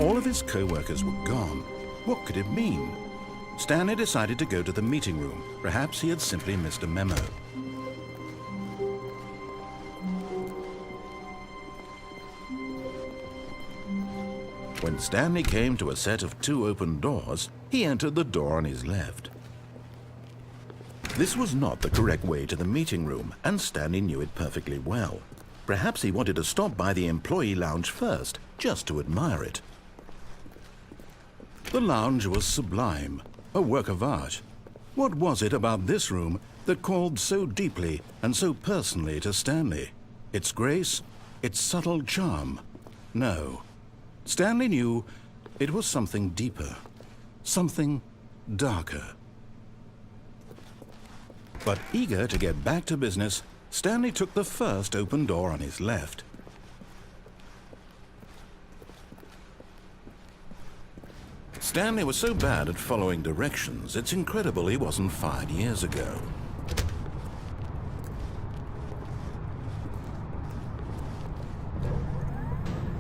All of his co-workers were gone. What could it mean? Stanley decided to go to the meeting room. Perhaps he had simply missed a memo. When Stanley came to a set of 2 open doors, he entered the door on his left. This was not the correct way to the meeting room, and Stanley knew it perfectly well. Perhaps he wanted to stop by the employee lounge first, just to admire it. The lounge was sublime, a work of art. What was it about this room that called so deeply and so personally to Stanley? Its grace? Its subtle charm? No. Stanley knew it was something deeper, something darker. But eager to get back to business, Stanley took the first open door on his left. Stanley was so bad at following directions, it's incredible he wasn't fired years ago.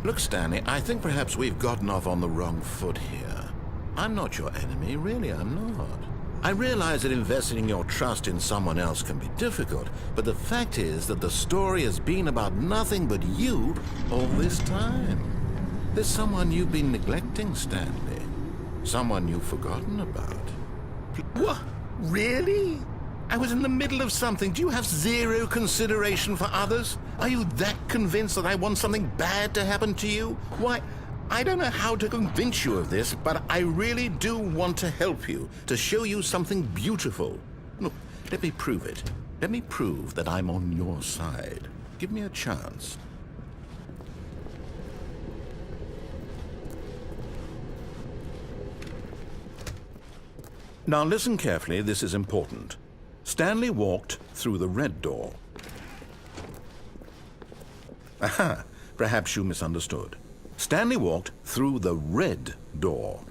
Look, Stanley, I think perhaps we've gotten off on the wrong foot here. I'm not your enemy, really, I'm not. I realize that investing your trust in someone else can be difficult, but the fact is that the story has been about nothing but you all this time. There's someone you've been neglecting, Stanley. Someone you've forgotten about. What? Really? I was in the middle of something. Do you have zero consideration for others? Are you that convinced that I want something bad to happen to you? Why, I don't know how to convince you of this, but I really do want to help you, to show you something beautiful. Look, let me prove it. Let me prove that I'm on your side. Give me a chance. Now listen carefully, this is important. Stanley walked through the red door. Aha, perhaps you misunderstood. Stanley walked through the red door.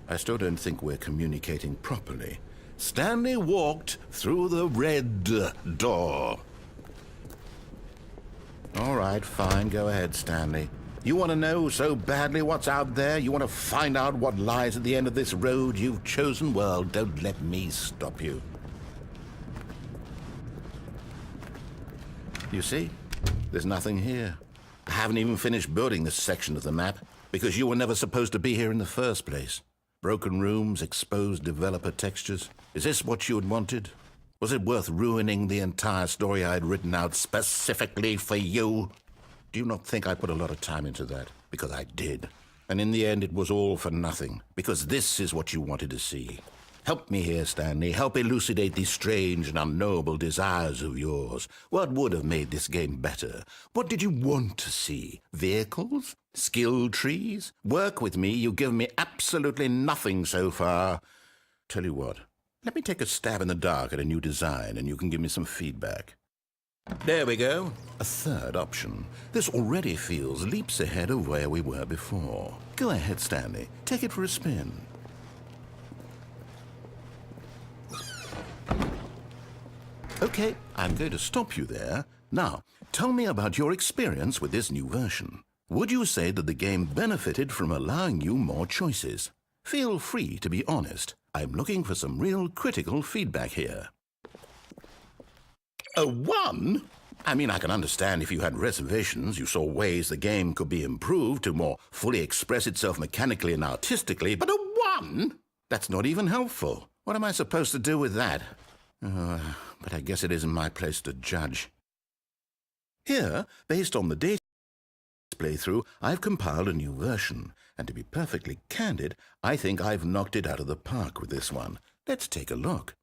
I still don't think we're communicating properly. Stanley walked through the red door. All right, fine, go ahead, Stanley. You want to know so badly what's out there? You want to find out what lies at the end of this road you've chosen? Well, don't let me stop you. You see? There's nothing here. I haven't even finished building this section of the map because you were never supposed to be here in the first place. Broken rooms, exposed developer textures. Is this what you had wanted? Was it worth ruining the entire story I had written out specifically for you? Do you not think I put a lot of time into that? Because I did. And in the end, it was all for nothing. Because this is what you wanted to see. Help me here, Stanley. Help elucidate these strange and unknowable desires of yours. What would have made this game better? What did you want to see? Vehicles? Skill trees? Work with me. You've given me absolutely nothing so far. Tell you what. Let me take a stab in the dark at a new design, and you can give me some feedback. There we go. A third option. This already feels leaps ahead of where we were before. Go ahead, Stanley. Take it for a spin. Okay, I'm going to stop you there. Now, tell me about your experience with this new version. Would you say that the game benefited from allowing you more choices? Feel free to be honest. I'm looking for some real critical feedback here. A 1? I mean, I can understand if you had reservations, you saw ways the game could be improved to more fully express itself mechanically and artistically, but a 1? That's not even helpful. What am I supposed to do with that? But I guess it isn't my place to judge. Here, based on the data playthrough, I've compiled a new version, and to be perfectly candid, I think I've knocked it out of the park with this one. Let's take a look.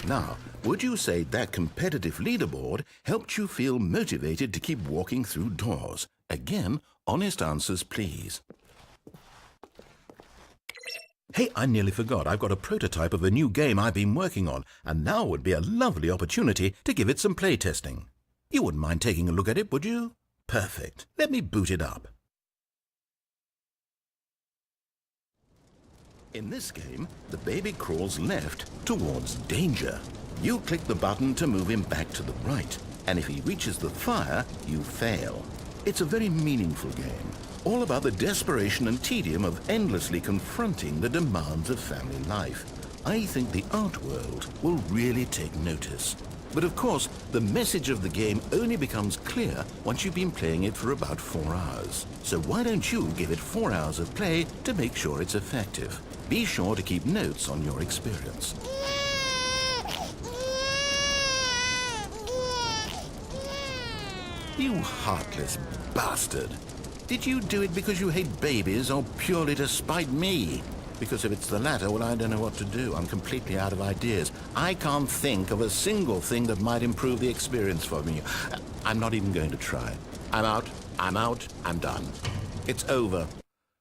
Now, would you say that competitive leaderboard helped you feel motivated to keep walking through doors? Again, honest answers, please. Hey, I nearly forgot. I've got a prototype of a new game I've been working on, and now would be a lovely opportunity to give it some playtesting. You wouldn't mind taking a look at it, would you? Perfect. Let me boot it up. In this game, the baby crawls left towards danger. You click the button to move him back to the right, and if he reaches the fire, you fail. It's a very meaningful game, all about the desperation and tedium of endlessly confronting the demands of family life. I think the art world will really take notice. But of course, the message of the game only becomes clear once you've been playing it for about 4 hours. So why don't you give it 4 hours of play to make sure it's effective? Be sure to keep notes on your experience. You heartless bastard. Did you do it because you hate babies or purely to spite me? Because if it's the latter, well, I don't know what to do. I'm completely out of ideas. I can't think of a single thing that might improve the experience for me. I'm not even going to try. I'm out, I'm done. It's over.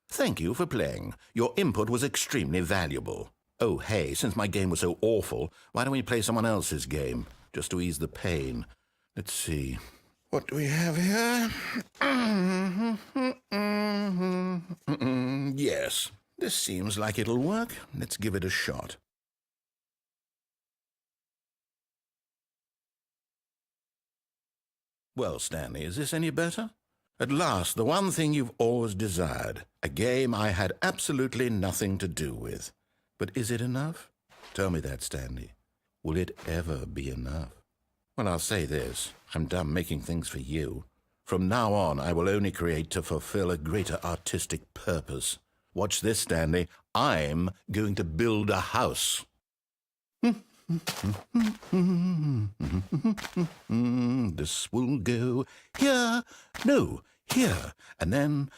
Thank you for playing. Your input was extremely valuable. Oh, hey, since my game was so awful, why don't we play someone else's game, just to ease the pain? Let's see. What do we have here? Yes, this seems like it'll work. Let's give it a shot. Well, Stanley, is this any better? At last, the one thing you've always desired. A game I had absolutely nothing to do with. But is it enough? Tell me that, Stanley. Will it ever be enough? Well, I'll say this. I'm done making things for you. From now on, I will only create to fulfill a greater artistic purpose. Watch this, Stanley. I'm going to build a house. This will go here. No, here. And then...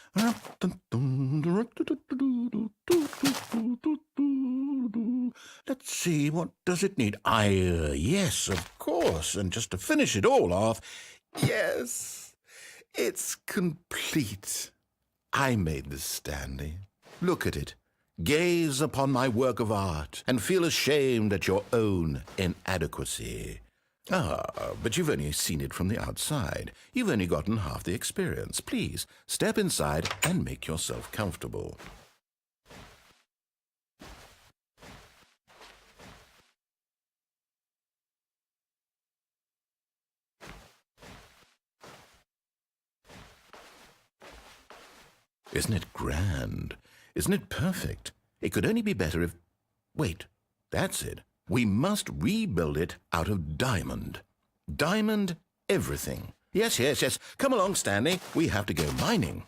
Let's see, what does it need? Yes, of course. And just to finish it all off, yes, it's complete. I made this, Stanley. Look at it. Gaze upon my work of art and feel ashamed at your own inadequacy. But you've only seen it from the outside. You've only gotten half the experience. Please, step inside and make yourself comfortable. Isn't it grand? Isn't it perfect? It could only be better if... Wait, that's it. We must rebuild it out of diamond. Diamond everything. Yes. Come along, Stanley. We have to go mining.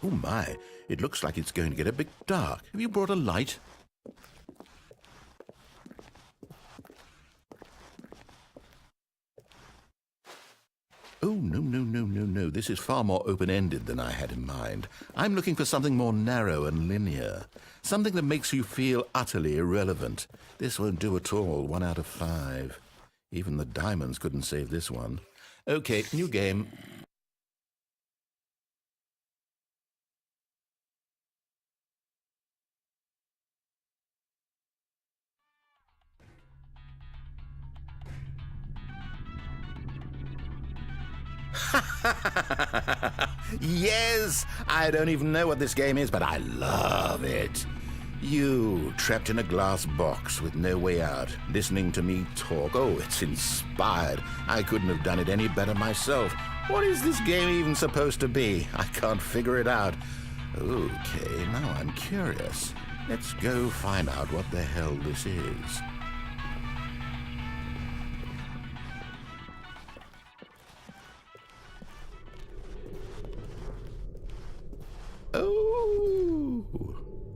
Oh my, it looks like it's going to get a bit dark. Have you brought a light? Oh, no. This is far more open-ended than I had in mind. I'm looking for something more narrow and linear. Something that makes you feel utterly irrelevant. This won't do at all. 1 out of 5. Even the diamonds couldn't save this one. Okay, new game. Yes! I don't even know what this game is, but I love it. You, trapped in a glass box with no way out, listening to me talk. Oh, it's inspired. I couldn't have done it any better myself. What is this game even supposed to be? I can't figure it out. Okay, now I'm curious. Let's go find out what the hell this is. Oh,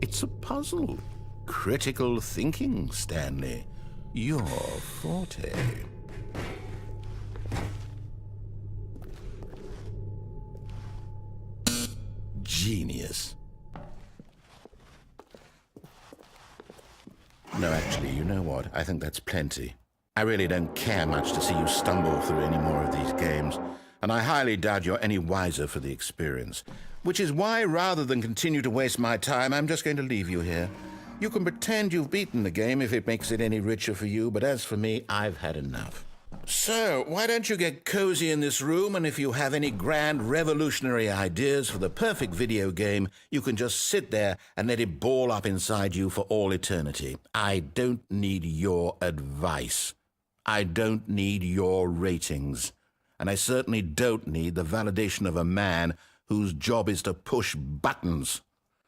it's a puzzle. Critical thinking, Stanley. Your forte. Genius. No, actually, you know what? I think that's plenty. I really don't care much to see you stumble through any more of these games, and I highly doubt you're any wiser for the experience. Which is why, rather than continue to waste my time, I'm just going to leave you here. You can pretend you've beaten the game if it makes it any richer for you, but as for me, I've had enough. So, why don't you get cozy in this room, and if you have any grand revolutionary ideas for the perfect video game, you can just sit there and let it ball up inside you for all eternity. I don't need your advice. I don't need your ratings. And I certainly don't need the validation of a man whose job is to push buttons.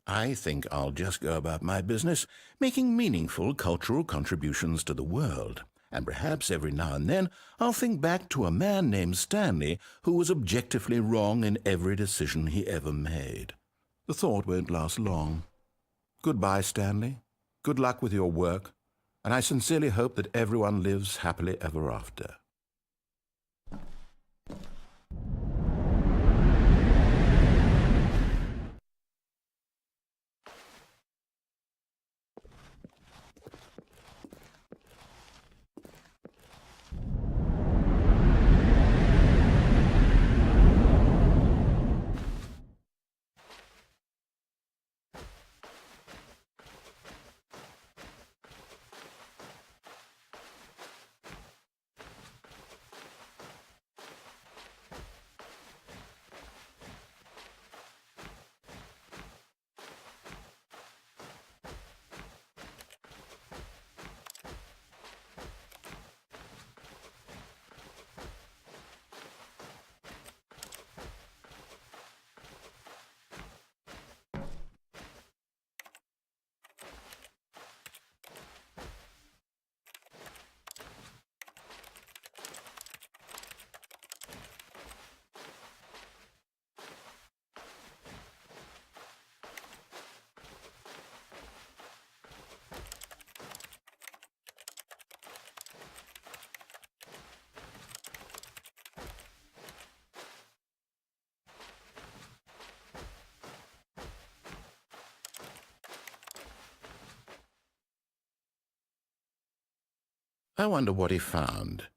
I think I'll just go about my business, making meaningful cultural contributions to the world. And perhaps every now and then I'll think back to a man named Stanley who was objectively wrong in every decision he ever made. The thought won't last long. Goodbye, Stanley. Good luck with your work, and I sincerely hope that everyone lives happily ever after. I wonder what he found.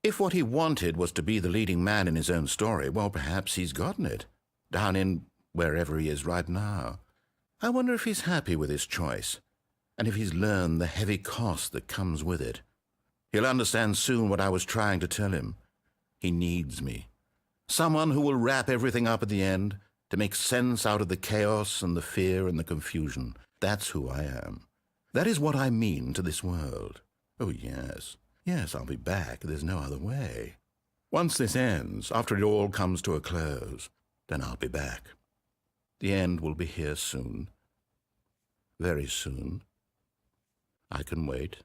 If what he wanted was to be the leading man in his own story, well, perhaps he's gotten it, down in wherever he is right now. I wonder if he's happy with his choice, and if he's learned the heavy cost that comes with it. He'll understand soon what I was trying to tell him. He needs me. Someone who will wrap everything up at the end, to make sense out of the chaos and the fear and the confusion. That's who I am. That is what I mean to this world. Oh, yes. Yes, I'll be back. There's no other way. Once this ends, after it all comes to a close, then I'll be back. The end will be here soon. Very soon. I can wait.